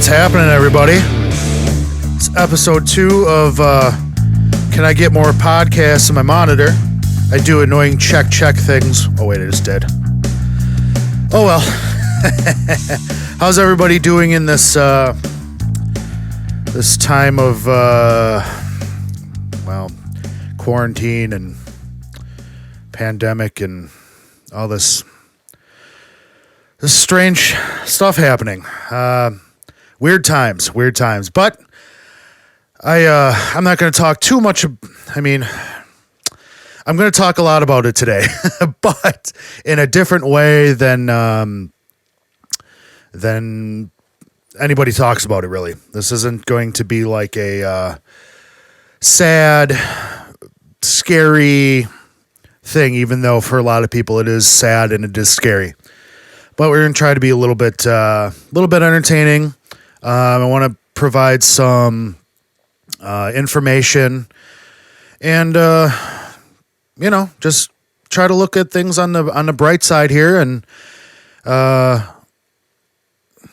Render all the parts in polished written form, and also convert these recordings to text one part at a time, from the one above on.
What's happening, everybody? It's episode 2 of Can I Get More Podcasts on my monitor? I do annoying check things. Oh, wait, I just did. Oh, well. How's everybody doing in this this time of, quarantine and pandemic and all this strange stuff happening? Weird times. But I'm not going to talk too much. I'm going to talk a lot about it today, but in a different way than anybody talks about it, really. This isn't going to be like a sad, scary thing, even though for a lot of people it is sad and it is scary. But we're going to try to be a little bit entertaining. I want to provide some information and, just try to look at things on the bright side here. And,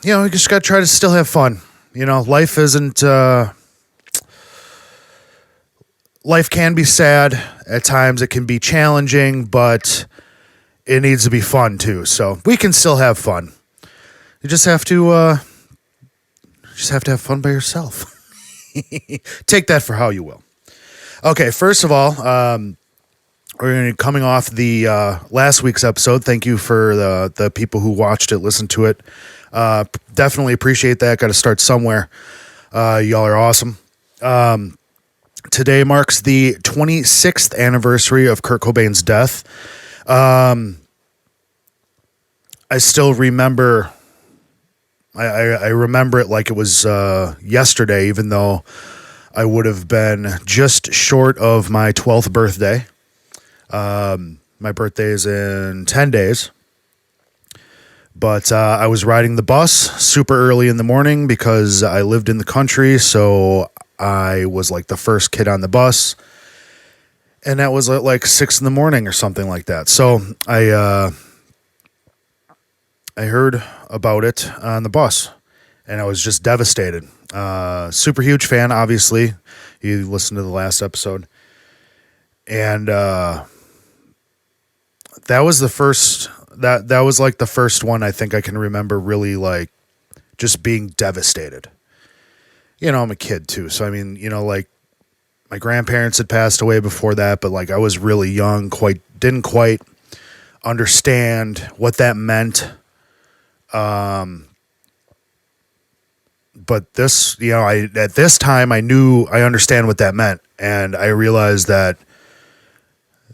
we just got to try to still have fun. Life isn't, life can be sad at times. It can be challenging, but it needs to be fun too. So we can still have fun. You just have to have fun by yourself. Take that for how you will. Okay, first of all, we're coming off the last week's episode. Thank you for the people who watched it, listened to it. Definitely appreciate that. Got to start somewhere. Y'all are awesome. Today marks the 26th anniversary of Kurt Cobain's death. I still remember. I remember it like it was yesterday, even though I would have been just short of my 12th birthday. My birthday is in 10 days. But I was riding the bus super early in the morning because I lived in the country, so I was like the first kid on the bus. And that was at like 6 in the morning or something like that. So I heard about it on the bus, and I was just devastated. Super huge fan, obviously. You listened to the last episode. And that was the first, that was like the first one I think I can remember really like just being devastated. I'm a kid too. So, like my grandparents had passed away before that, but like I was really young, didn't quite understand what that meant. But this, at this time I understand what that meant. And I realized that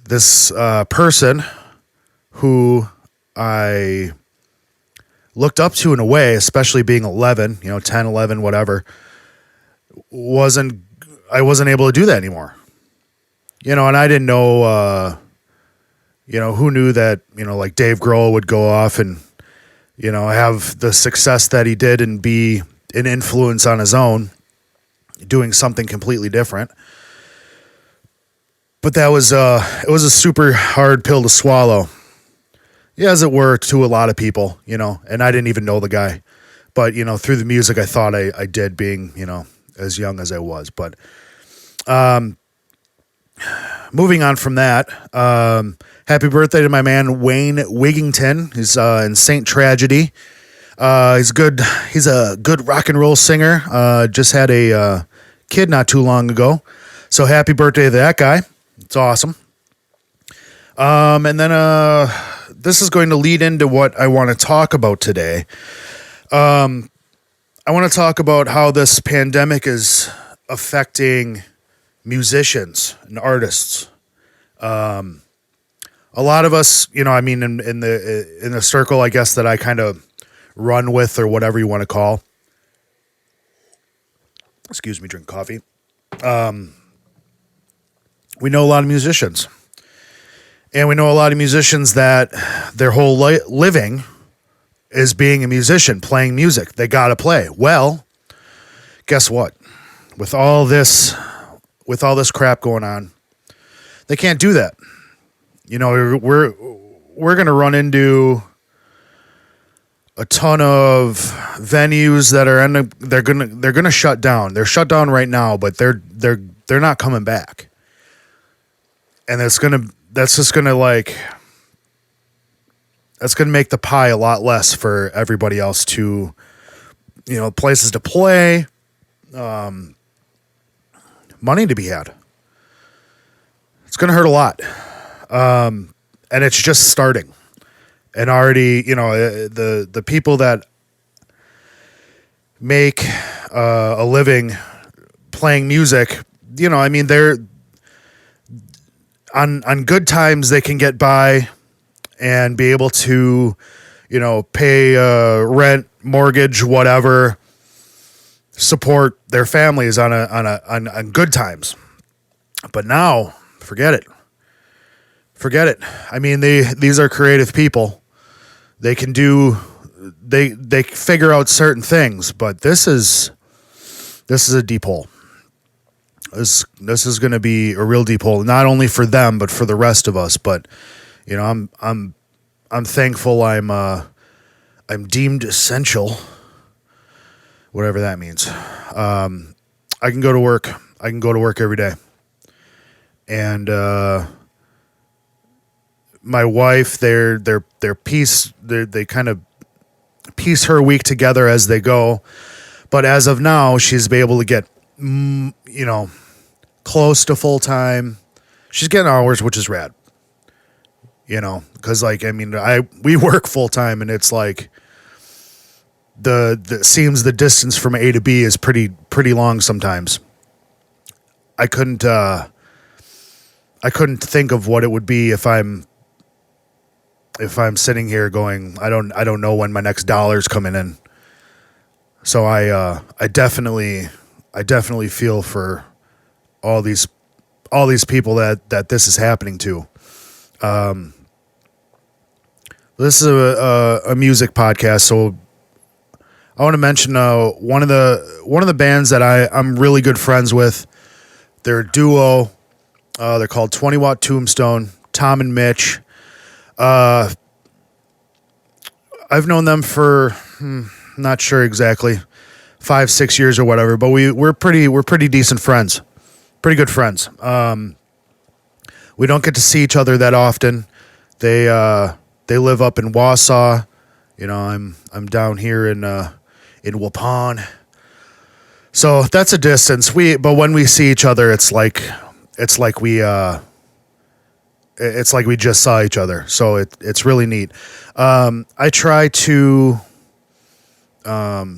this, person who I looked up to in a way, especially being 11, 10, 11, whatever, I wasn't able to do that anymore. And I didn't know, who knew that, like Dave Grohl would go off and, have the success that he did and be an influence on his own, doing something completely different. But that was, it was a super hard pill to swallow. Yeah, as it were to a lot of people, and I didn't even know the guy. But, through the music, I thought I did, being, as young as I was. But moving on from that, happy birthday to my man, Wayne Wigington. He's in Saint Tragedy. He's good. He's a good rock and roll singer. Just had a kid not too long ago. So happy birthday to that guy. It's awesome. And then this is going to lead into what I want to talk about today. I want to talk about how this pandemic is affecting musicians and artists. A lot of us, in the circle, I guess, that I kind of run with, or whatever you want to call. Excuse me, drink coffee. We know a lot of musicians. And we know a lot of musicians that their whole living is being a musician, playing music. They got to play. Well, guess what? With all this crap going on, they can't do that. We're going to run into a ton of venues that are they're gonna shut down. They're shut down right now, but they're not coming back. And that's just gonna make the pie a lot less for everybody else to, places to play, money to be had. It's gonna hurt a lot, and it's just starting. And already, the people that make a living playing music, they're on good times they can get by and be able to, pay rent, mortgage, whatever, support their families on good times. But now, forget it. Forget it. These are creative people. They can they figure out certain things, but this is a deep hole. This is going to be a real deep hole, not only for them but for the rest of us. But I'm thankful I'm deemed essential, whatever that means. I can go to work. I can go to work every day, and my wife, they kind of piece her week together as they go. But as of now, she's been able to get, close to full time. She's getting hours, which is rad. Because we work full time, and it's like seems the distance from A to B is pretty long sometimes. I couldn't think of what it would be if I'm sitting here going, I don't know when my next dollar's coming in. So I definitely feel for all these people that this is happening to. This is a music podcast, so I want to mention one of the bands that I'm really good friends with. They're a duo. They're called 20 Watt Tombstone. Tom and Mitch. I've known them for not sure exactly 5-6 years or whatever, but we're pretty decent friends, pretty good friends. We don't get to see each other that often. They live up in Wausau. I'm down here in Waupun, so that's a distance. But when we see each other, it's like we just saw each other. So it's really neat. I try to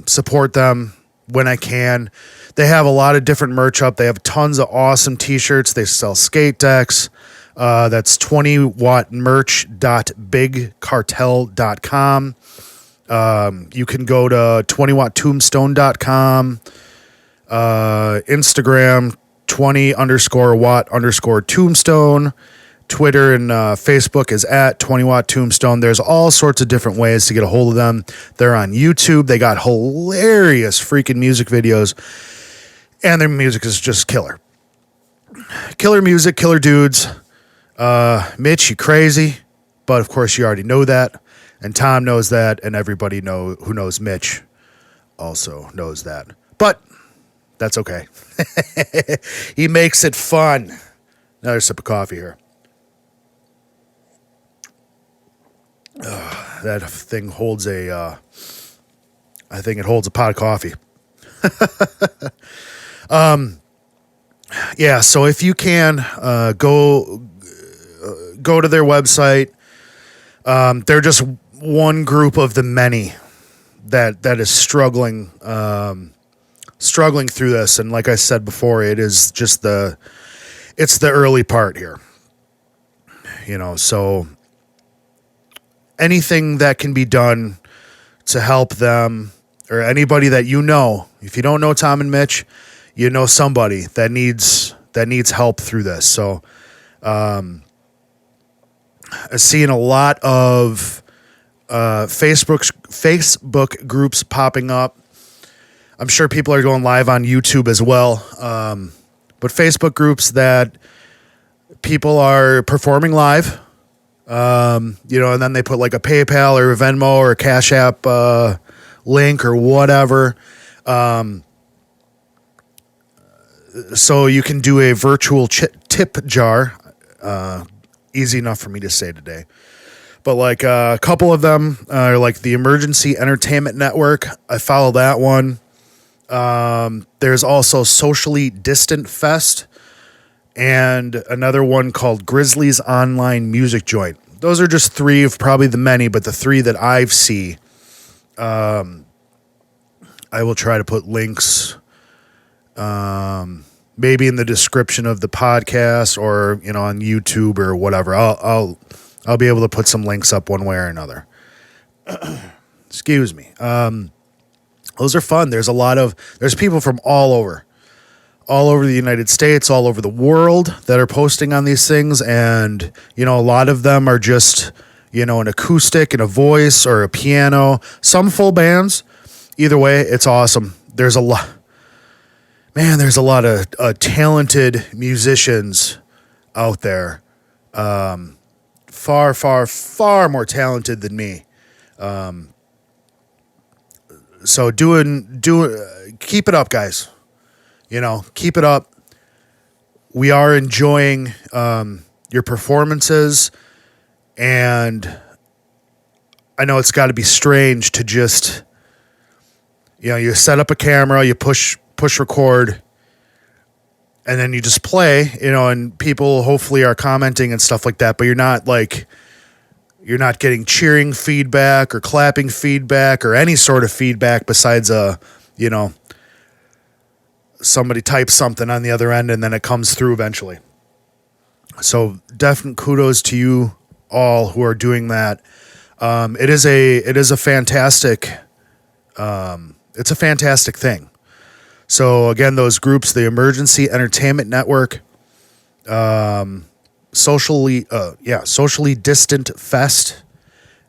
support them when I can. They have a lot of different merch up. They have tons of awesome t-shirts. They sell skate decks. That's 20wattmerch.bigcartel.com. You can go to 20watttombstone.com, Instagram 20_watt_tombstone. Twitter and Facebook is at 20 Watt Tombstone. There's all sorts of different ways to get a hold of them. They're on YouTube. They got hilarious freaking music videos, and their music is just killer. Killer music, killer dudes. Mitch, you crazy, but of course you already know that, and Tom knows that, and everybody who knows Mitch also knows that. But that's okay. He makes it fun. Another sip of coffee here. That thing holds I think it holds a pot of coffee. Yeah, so if you can, go to their website. They're just one group of the many that is struggling through this. And like I said before, it is just it's the early part here. So anything that can be done to help them, or anybody that if you don't know Tom and Mitch, you know somebody that needs help through this. So I'm seeing a lot of Facebook groups popping up. I'm sure people are going live on YouTube as well. But Facebook groups that people are performing live. And then they put like a PayPal or a Venmo or a Cash App link or whatever. So you can do a virtual tip jar. Easy enough for me to say today. But like a couple of them are like the Emergency Entertainment Network. I follow that one. There's also Socially Distant Fest and another one called Grizzly's Online Music Joint. Those are just three of probably the many, but the three that I've seen. I will try to put links maybe in the description of the podcast or, on YouTube or whatever. I'll be able to put some links up one way or another. Excuse me. Those are fun. There's people from all over the United States, all over the world that are posting on these things. And, a lot of them are just, an acoustic and a voice or a piano, some full bands. Either way, it's awesome. There's a lot of talented musicians out there. Far, far, far more talented than me. So keep it up, guys. Keep it up. We are enjoying your performances, and I know it's got to be strange to just, you set up a camera, you push record, and then you just play, and people hopefully are commenting and stuff like that, but you're not getting cheering feedback or clapping feedback or any sort of feedback besides somebody types something on the other end and then it comes through eventually. So definite kudos to you all who are doing that. It is a fantastic, it's a fantastic thing. So again, those groups, the Emergency Entertainment Network, Socially Distant Fest,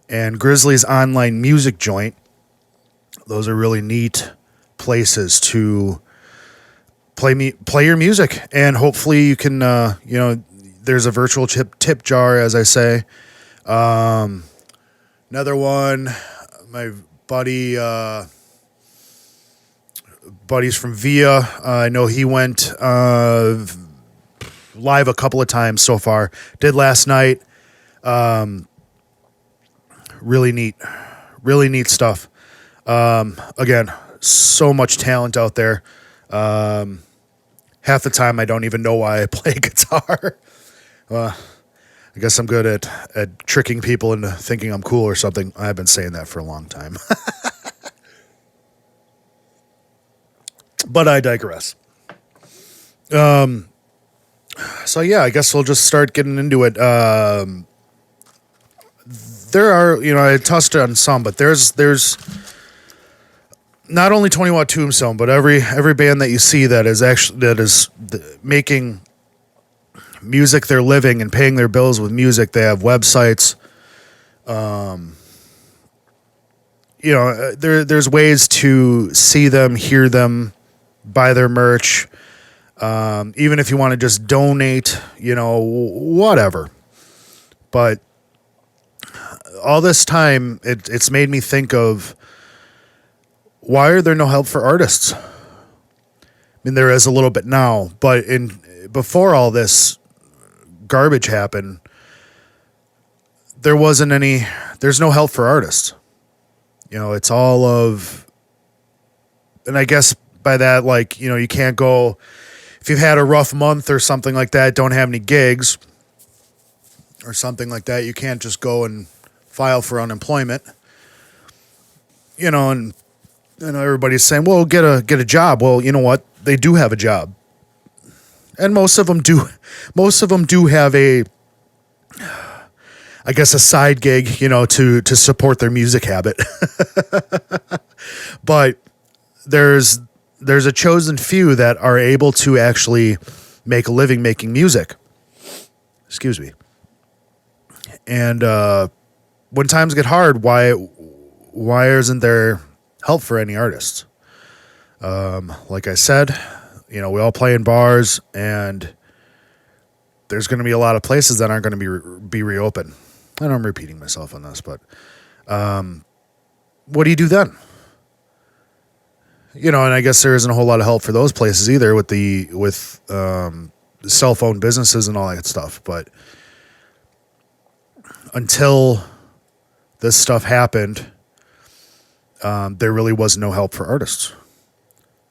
and Grizzly's Online Music Joint. Those are really neat places to play your music, and hopefully you can, there's a virtual tip jar, as I say. Another one, my buddies from Via. I know he went live a couple of times so far. Did last night. Really neat stuff. Again, so much talent out there. Half the time I don't even know why I play guitar. I guess I'm good at tricking people into thinking I'm cool or something. I've been saying that for a long time. But I digress. So yeah, I guess we'll just start getting into it. There are, I touched on some, but there's not only 20 Watt Tombstone, but every band that you see that is making music their living and paying their bills with music. They have websites. There's ways to see them, hear them, buy their merch. Even if you want to just donate, whatever. But all this time, it's made me think of, why are there no help for artists? I mean, there is a little bit now, but before all this garbage happened, there's no help for artists. It's all of, and I guess by that, you can't go, if you've had a rough month or something like that, don't have any gigs or something like that, you can't just go and file for unemployment. And everybody's saying, well, get a job. Well, you know what? They do have a job. And most of them do have a side gig, to support their music habit. But there's a chosen few that are able to actually make a living making music. Excuse me. And when times get hard, why isn't there help for any artists? Like I said, we all play in bars, and there's going to be a lot of places that aren't going to be reopened. I know I'm repeating myself on this, but what do you do then? And I guess there isn't a whole lot of help for those places either with the cell phone businesses and all that stuff. But until this stuff happened, there really was no help for artists.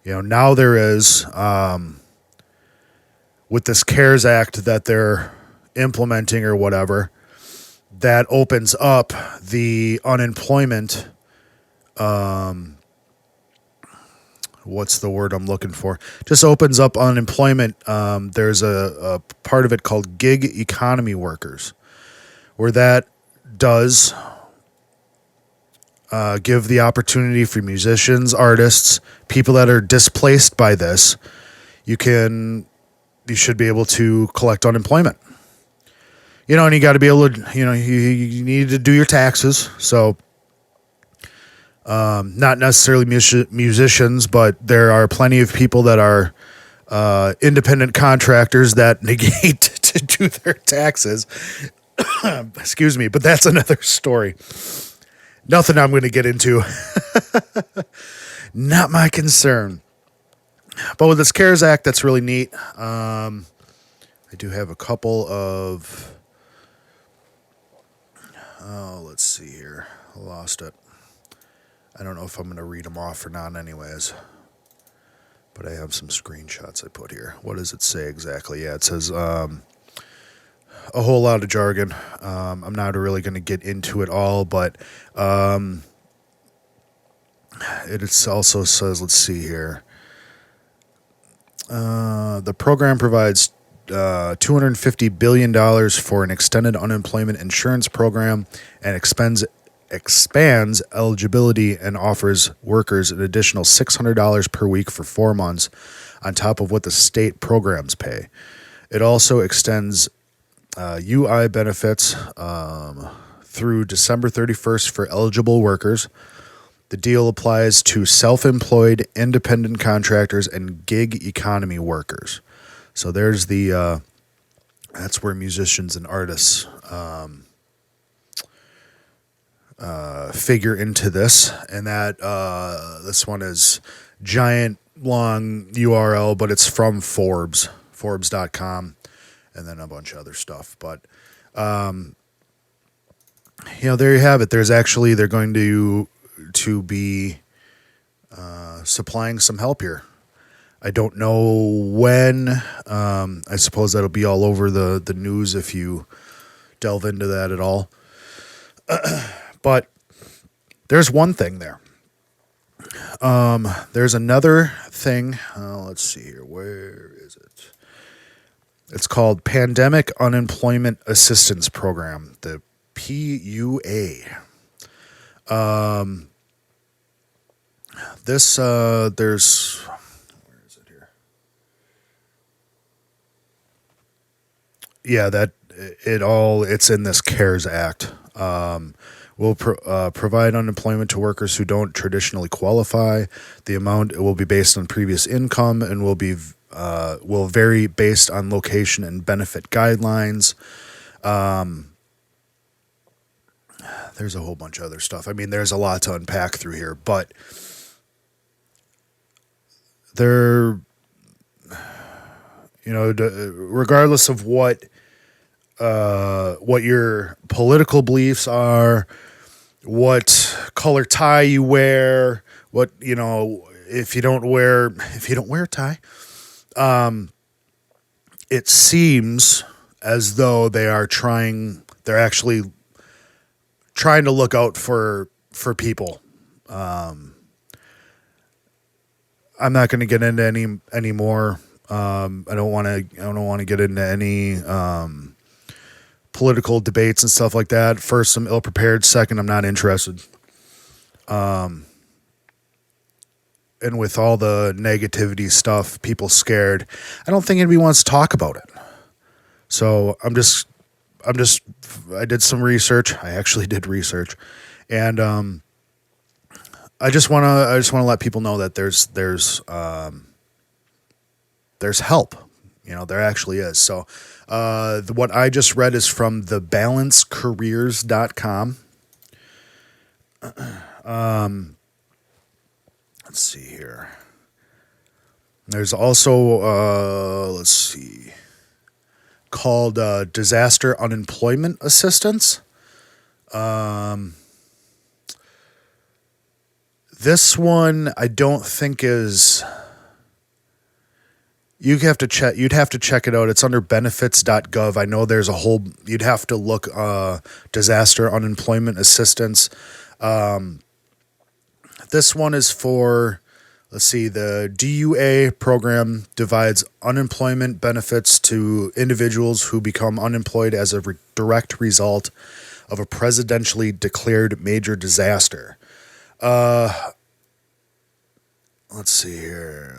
Now there is, with this CARES Act that they're implementing or whatever, that opens up the unemployment. What's the word I'm looking for? Just opens up unemployment. There's a part of it called gig economy workers, where that does give the opportunity for musicians, artists, people that are displaced by this. You should be able to collect unemployment. And you got to be able to, you need to do your taxes. So, not necessarily musicians, but there are plenty of people that are independent contractors that negate to do their taxes. Excuse me, but that's another story. Nothing I'm going to get into. Not my concern. But with this CARES Act, that's really neat. I do have a couple of... Oh, let's see here. I lost it. I don't know if I'm going to read them off or not anyways. But I have some screenshots I put here. What does it say exactly? Yeah, it says a whole lot of jargon. I'm not really going to get into it all, but it also says, let's see here. The program provides $250 billion for an extended unemployment insurance program and expands eligibility and offers workers an additional $600 per week for 4 months on top of what the state programs pay. It also extends UI benefits through December 31st for eligible workers. The deal applies to self-employed, independent contractors, and gig economy workers. So there's that's where musicians and artists figure into this. And that this one is giant, long URL, but it's from Forbes, Forbes.com, and then a bunch of other stuff. But, there you have it. They're going to be supplying some help here. I don't know when. I suppose that'll be all over the news if you delve into that at all. But there's one thing there. There's another thing. Let's see here. Where is it? It's called Pandemic Unemployment Assistance Program, the PUA. There's... Where is it here? Yeah, it's in this CARES Act. Will provide unemployment to workers who don't traditionally qualify. The amount will be based on previous income and will vary based on location and benefit guidelines. There's a whole bunch of other stuff. I mean, there's a lot to unpack through here, but regardless of what your political beliefs are, what color tie you wear, if you don't wear a tie, it seems as though they're actually trying to look out for people. I'm not going to get into any more. I don't want to get into any political debates and stuff like that. First, I'm ill prepared. Second, I'm not interested. And with all the negativity stuff, people scared, I don't think anybody wants to talk about it. So I did some research. I actually did research, and I just want to let people know that there's help. There actually is. So what I just read is from thebalancecareers.com. Let's see here. There's also, let's see, called disaster unemployment assistance. This one I don't think is. You'd have to check it out. It's under benefits.gov. I know there's a whole. You'd have to look disaster unemployment assistance. This one is for. Let's see. The DUA program divides unemployment benefits to individuals who become unemployed as a direct result of a presidentially declared major disaster. Let's see here.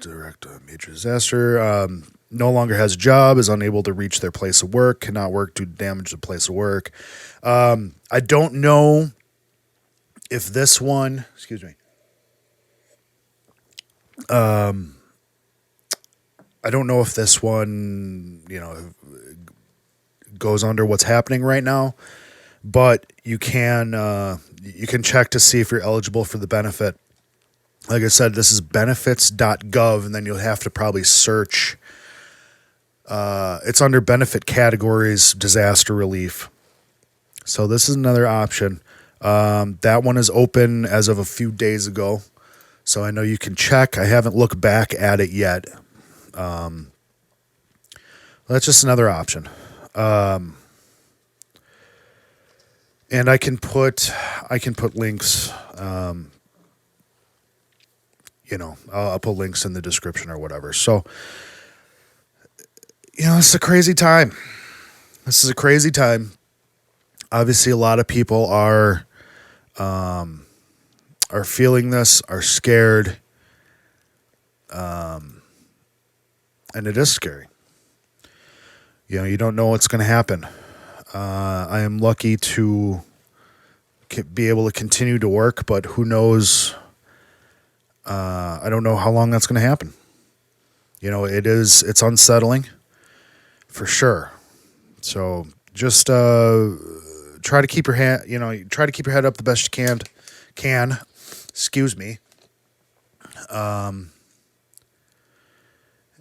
Direct major disaster. No longer has a job, is unable to reach their place of work, cannot work due to damage to the place of work. I don't know if this one. Excuse me. I don't know if this one, goes under what's happening right now, but you can check to see if you're eligible for the benefit. Like I said, this is benefits.gov, and then you'll have to probably search. It's under benefit categories, disaster relief. So this is another option. That one is open as of a few days ago. So I know you can check. I haven't looked back at it yet. That's just another option. And I can put links. I'll put links in the description or whatever. So, it's a crazy time. This is a crazy time. Obviously, a lot of people are feeling this, are scared, and it is scary. You don't know what's going to happen. I am lucky to be able to continue to work, but who knows? I don't know how long that's going to happen. It's unsettling for sure. So just try to keep your head up the best you can. Excuse me.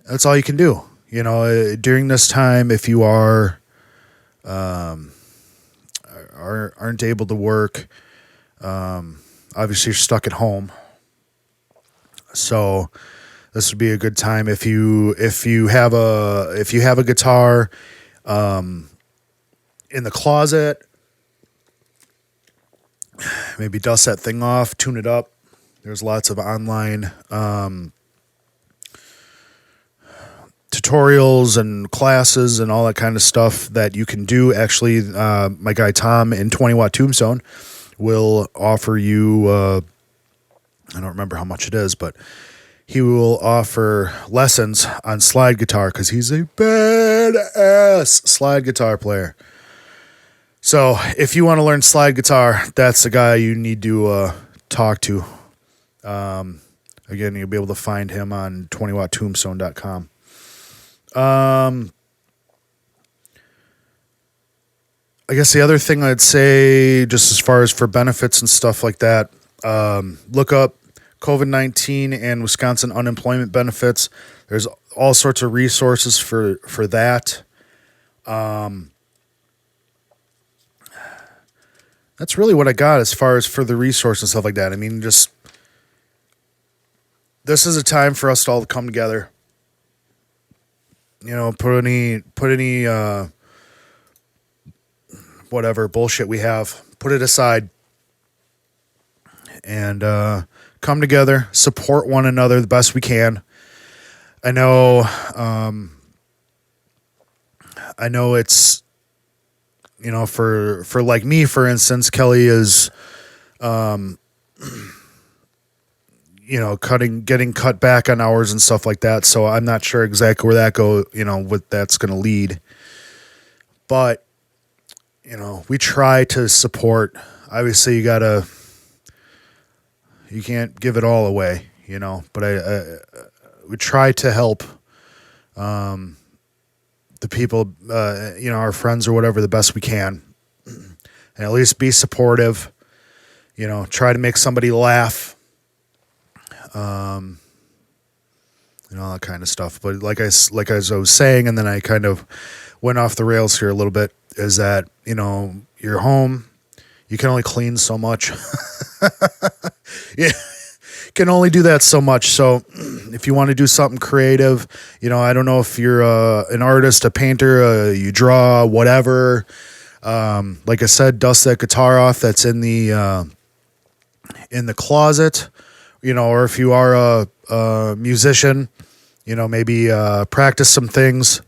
That's all you can do. During this time, if you aren't able to work, obviously you're stuck at home. So this would be a good time if you have a guitar in the closet. Maybe dust that thing off, tune it up. There's lots of online tutorials and classes and all that kind of stuff that you can do. Actually, my guy Tom in 20 Watt Tombstone will offer you, I don't remember how much it is, but he will offer lessons on slide guitar because he's a badass slide guitar player. So if you want to learn slide guitar, that's the guy you need to talk to. Again, you'll be able to find him on 20watttombstone.com. I guess the other thing I'd say, just as far as for benefits and stuff like that, look up COVID-19 and Wisconsin unemployment benefits. There's all sorts of resources for that. That's really what I got as far as for the resource and stuff like that. I mean, this is a time for us to all come together. Put any whatever bullshit we have, put it aside, and come together, support one another the best we can. I know it's, for like me, for instance, Kelly is, getting cut back on hours and stuff like that. So I'm not sure exactly where that what that's going to lead. But, we try to support. Obviously, you can't give it all away, but we try to help the people, our friends or whatever, the best we can, and at least be supportive. Try to make somebody laugh, and all that kind of stuff. But like I was saying, and then I kind of went off the rails here a little bit, is that, you're home, you can only clean so much. Yeah, can only do that so much. So if you want to do something creative, I don't know if you're an artist, a painter, you draw, whatever. Like I said, dust that guitar off that's in the closet, or if you are a musician, maybe practice some things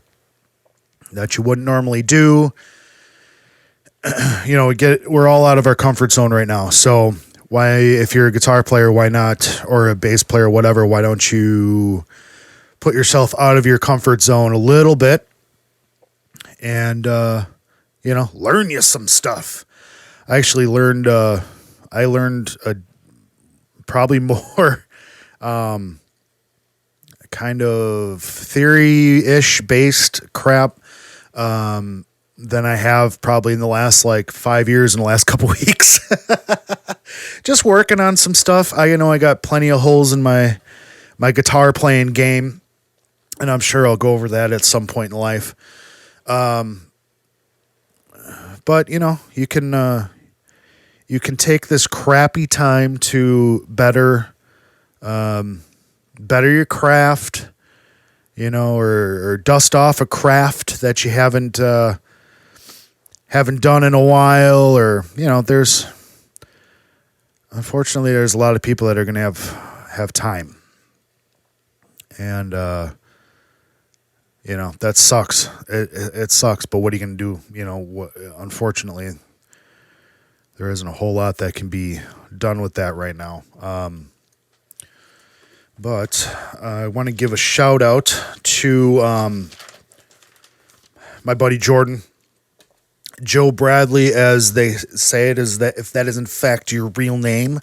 that you wouldn't normally do. We're all out of our comfort zone right now. So why, if you're a guitar player, why not, or a bass player, whatever, why don't you put yourself out of your comfort zone a little bit and, learn you some stuff. I actually learned, probably more, kind of theory-ish based crap, than I have probably in the last 5 years, in the last couple weeks. Just working on some stuff. I got plenty of holes in my guitar playing game, and I'm sure I'll go over that at some point in life. But you can take this crappy time to better your craft, or dust off a craft that you haven't done in a while, or unfortunately there's a lot of people that are going to have time, and that sucks. It sucks, but what are you going to do? Unfortunately there isn't a whole lot that can be done with that right now. But I want to give a shout out to my buddy Jordan, Joe Bradley, as they say it, is that if that is in fact your real name.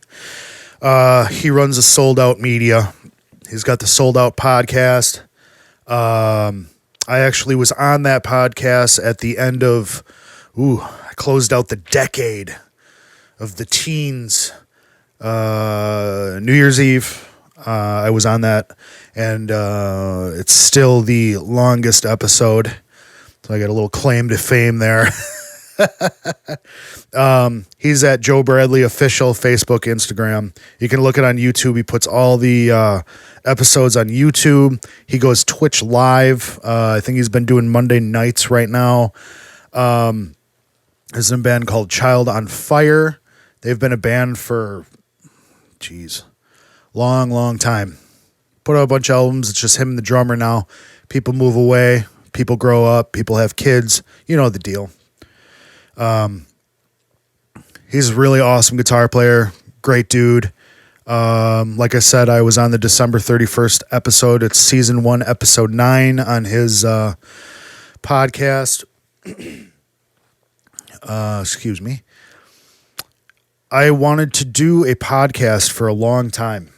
He runs a Sold Out Media. He's got the Sold Out podcast. I actually was on that podcast at the end of, I closed out the decade of the teens, New Year's Eve. I was on that, and it's still the longest episode, so I got a little claim to fame there. He's at Joe Bradley Official, Facebook, Instagram. You can look it on YouTube. He puts all the episodes on YouTube. He goes Twitch live. I think he's been doing Monday nights right now. There's a band called Child on Fire. They've been a band for, long time. Put out a bunch of albums. It's just him and the drummer now. People move away. People grow up. People have kids. You know the deal. He's a really awesome guitar player. Great dude. Like I said, I was on the December 31st episode. It's season 1, episode 9 on his podcast. Excuse me. I wanted to do a podcast for a long time.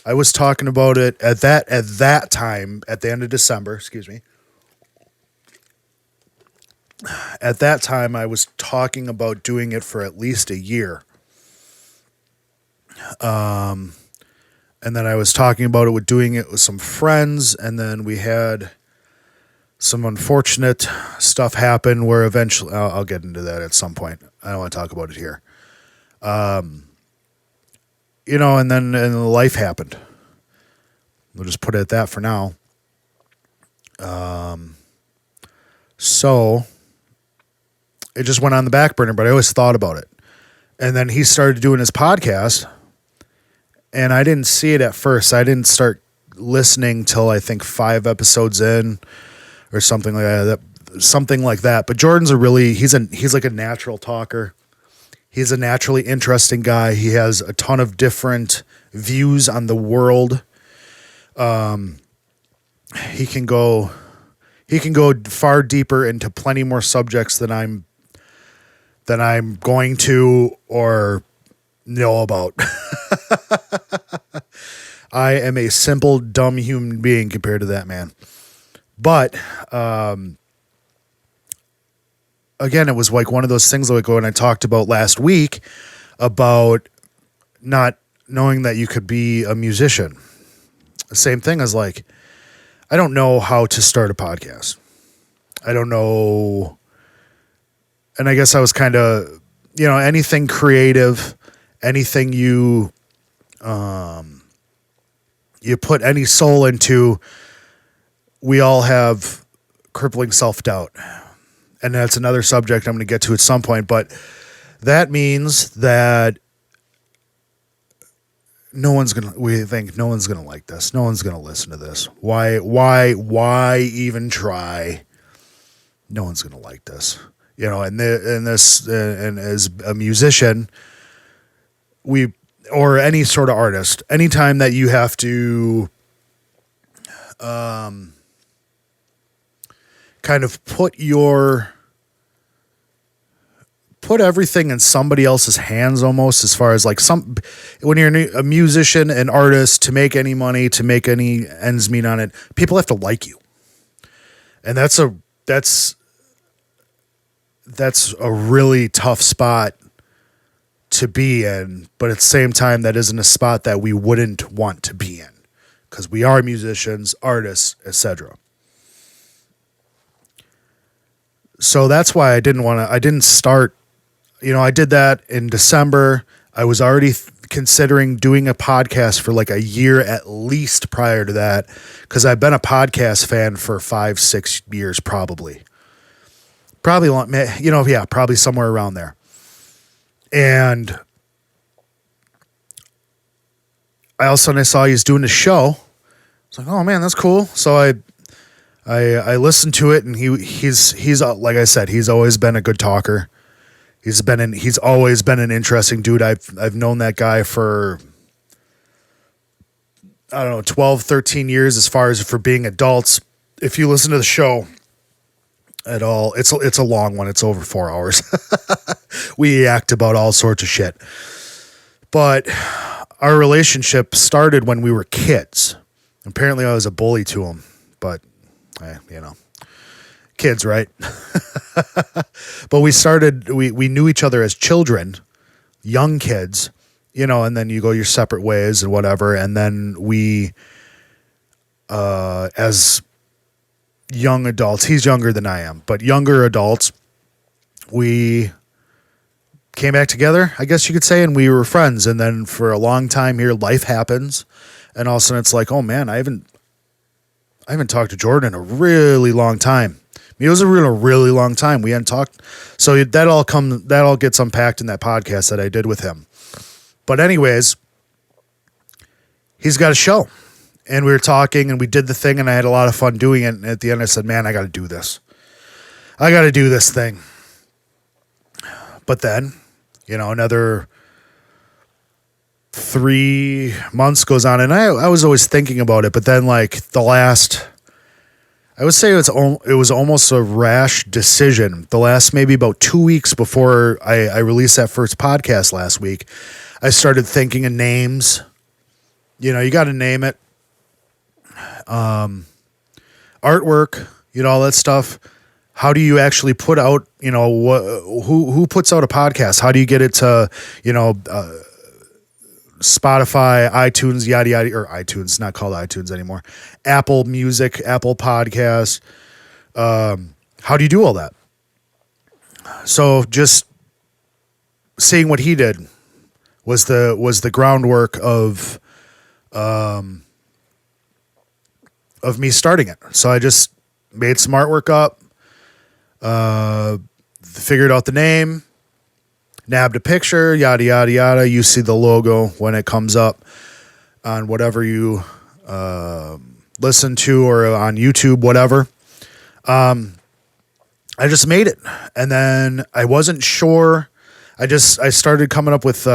I was talking about it at that time, at the end of December, excuse me. At that time, I was talking about doing it for at least a year. And then I was talking about it with doing it with some friends, and then we had some unfortunate stuff happen where eventually, I'll get into that at some point. I don't want to talk about it here. And then life happened. We'll just put it at that for now. So it just went on the back burner, but I always thought about it. And then he started doing his podcast, and I didn't see it at first. I didn't start listening till I think 5 episodes in or something like that. But Jordan's he's like a natural talker. He's a naturally interesting guy. He has a ton of different views on the world. He can go far deeper into plenty more subjects than I'm going to or know about. I am a simple, dumb human being compared to that man. But again, it was like one of those things like when I talked about last week about not knowing that you could be a musician. The same thing as like, I don't know how to start a podcast. I don't know. And I guess I was kind of, anything creative, anything you put any soul into, we all have crippling self-doubt. And that's another subject I'm going to get to at some point. But that means that we think no one's going to like this. No one's going to listen to this. Why even try? No one's going to like this. And as a musician, or any sort of artist, anytime that you have to kind of put everything in somebody else's hands, almost, as far as like when you're a musician, an artist, to make any money, to make any ends meet on it, people have to like you. And that's a really tough spot to be in, but at the same time, that isn't a spot that we wouldn't want to be in, because we are musicians, artists, etc. So that's why I didn't start, I did that in December. I was already considering doing a podcast for like a year at least prior to that, because I've been a podcast fan for 5-6 years, probably long, probably somewhere around there. And I saw he's doing a show. It's like, oh man, that's cool. So I listened to it, and he's like I said, he's always been a good talker. He's always been an interesting dude. I've known that guy for, I don't know, 12, 13 years, as far as for being adults. If you listen to the show at all, it's a long one. It's over 4 hours. We act about all sorts of shit. But our relationship started when we were kids. Apparently I was a bully to him, but kids, right? But we knew each other as children, young kids, and then you go your separate ways and whatever. And then we, as young adults, he's younger than I am, but younger adults, we came back together, I guess you could say, and we were friends. And then for a long time here, life happens, and all of a sudden it's like, oh man, I haven't talked to Jordan in a really long time. I mean, it was a really long time we hadn't talked. So that all gets unpacked in that podcast that I did with him. But anyways, he's got a show, and we were talking, and we did the thing, and I had a lot of fun doing it. And at the end I said, man, I got to do this. I got to do this thing. But then, another 3 months goes on, and I was always thinking about it. But then, like, I would say it was almost a rash decision. The last maybe about 2 weeks before I released that first podcast last week, I started thinking of names. You got to name it. Artwork, all that stuff. How do you actually put out, who puts out a podcast? How do you get it to, Spotify, iTunes, yada, yada, or iTunes, not called iTunes anymore. Apple Music, Apple Podcasts. How do you do all that? So just seeing what he did was the groundwork of me starting it. So I just made some artwork up, figured out the name, nabbed a picture, yada, yada, yada. You see the logo when it comes up on whatever you listen to, or on YouTube, whatever. I just made it. And then I wasn't sure. I started coming up with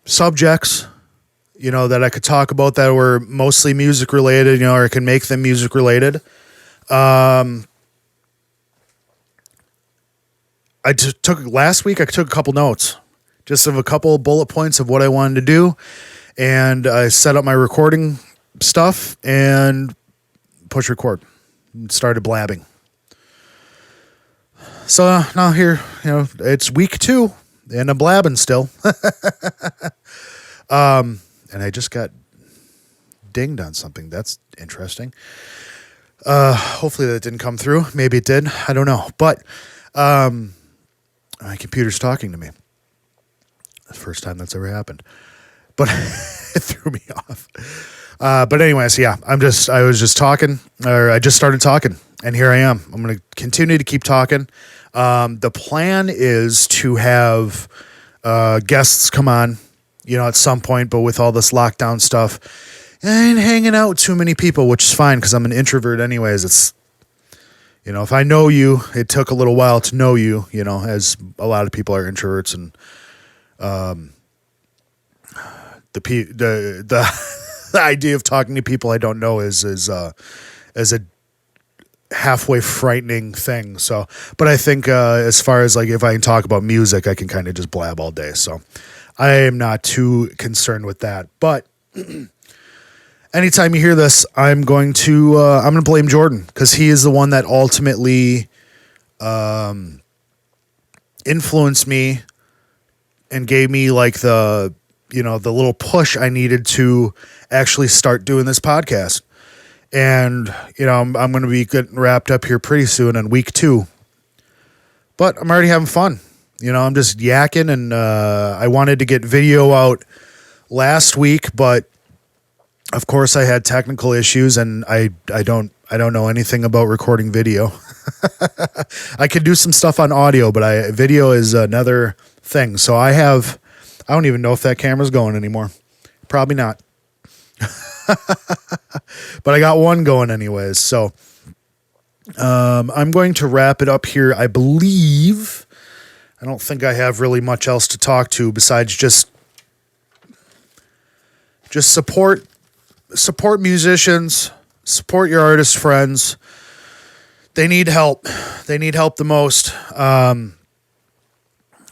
subjects, that I could talk about that were mostly music related, or I can make them music related. Last week, I took a couple notes, just of a couple bullet points of what I wanted to do. And I set up my recording stuff, and push record. Started blabbing. So now here, it's week 2 and I'm blabbing still. And I just got dinged on something. That's interesting. Hopefully that didn't come through. Maybe it did. I don't know. But my computer's talking to me. The first time that's ever happened. But it threw me off. But anyways, yeah, I just started talking, and here I am. I'm going to continue to keep talking. The plan is to have guests come on, at some point, but with all this lockdown stuff, I ain't hanging out with too many people, which is fine because I'm an introvert anyways. It's, if I know you, it took a little while to know you, as a lot of people are introverts, and the idea of talking to people I don't know is a halfway frightening thing. So, but I think as far as like if I can talk about music, I can kind of just blab all day. So I am not too concerned with that. But anytime you hear this, I'm going to blame Jordan because he is the one that ultimately influenced me and gave me like the little push I needed to actually start doing this podcast. And, I'm going to be getting wrapped up here pretty soon in week 2, but I'm already having fun. I'm just yakking, and I wanted to get video out last week, but of course I had technical issues, and I don't know anything about recording video. I could do some stuff on audio, but video is another thing. So I don't even know if that camera's going anymore. Probably not. But I got one going anyways. So I'm going to wrap it up here. I believe I don't think I have really much else to talk to besides just support musicians, support your artist friends. They need help. They need help the most.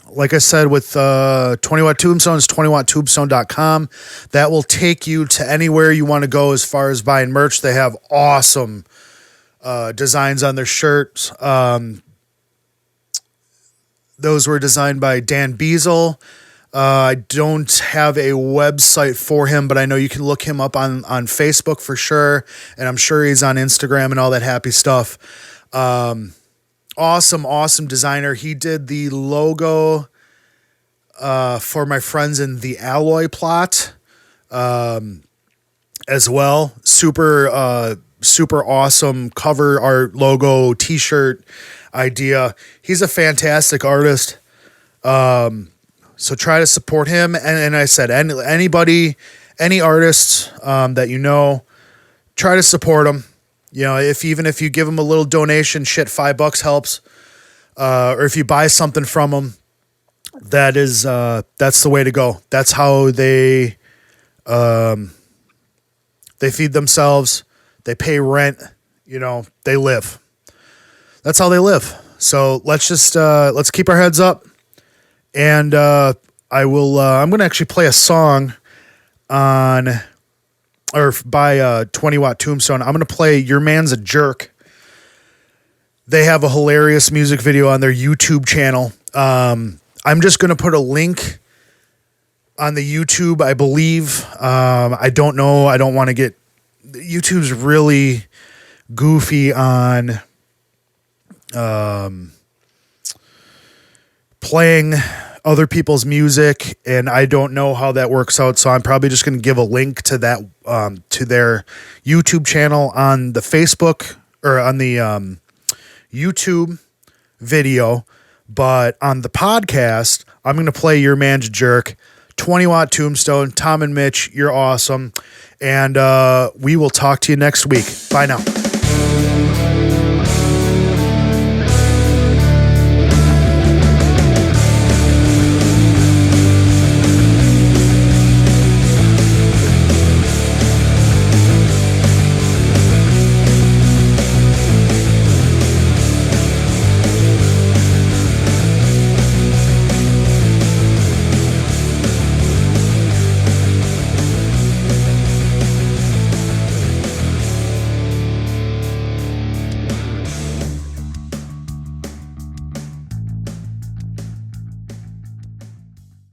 Like I said, with 20 Watt Tombstone, it's 20watttombstone.com. That will take you to anywhere you want to go as far as buying merch. They have awesome designs on their shirts. Those were designed by Dan Beazle. I don't have a website for him, but I know you can look him up on Facebook for sure. And I'm sure he's on Instagram and all that happy stuff. Awesome designer. He did the logo for my friends in the Alloy Plot as well. Super awesome cover art, logo, t-shirt idea. He's a fantastic artist. So try to support him. And I said, anybody, any artists that try to support them. If you give them a little donation, $5 helps. Or if you buy something from them, that's the way to go. That's how they feed themselves. They pay rent. They live. That's how they live. So let's keep our heads up. And I'm going to actually play a song by 20 Watt Tombstone. I'm going to play Your Man's a Jerk. They have a hilarious music video on their YouTube channel. I'm just going to put a link on the YouTube, I believe. I don't know. I don't want to get... YouTube's really goofy on playing other people's music, and I don't know how that works out, so I'm probably just going to give a link to that to their YouTube channel on the Facebook or on the YouTube video, but on the podcast, I'm going to play Your Man's Jerk, 20 Watt Tombstone. Tom and Mitch, you're awesome, and we will talk to you next week. Bye now.